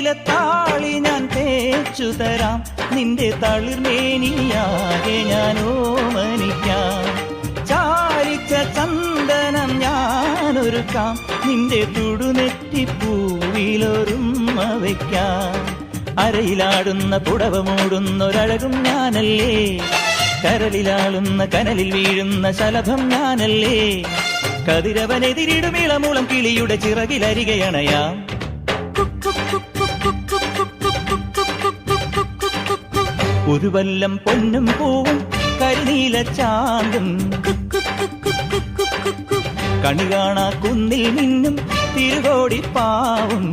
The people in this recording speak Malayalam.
നീലത്താളി ഞാൻ തേച്ചു തരാം, നിന്റെ തളിർമേനിയാകെ ഞാൻ ഓമനിക്കാം. ചാലിച്ച ചന്ദനം ഞാനൊരുക്കാം, നിന്റെ തുടുനെറ്റിപ്പൂവിലൊരുമ്മ വയ്ക്കാം. അരയിലാടുന്ന പുടവ മൂടുന്നൊരഴകും ഞാനല്ലേ, കരളിലാളുന്ന കനലിൽ വീഴുന്ന ശലഭം ഞാനല്ലേ. കതിരവനെതിരിടും ഇളമുളം കിളിയുടെ ചിറകിലരികയണയാം. ഒരു വല്ലം പൊന്നും പൂവും കരിനീല ചാന്തും, കണി കാണാ കുന്നിൽ നിന്നും തിരുകോടിപ്പാവും.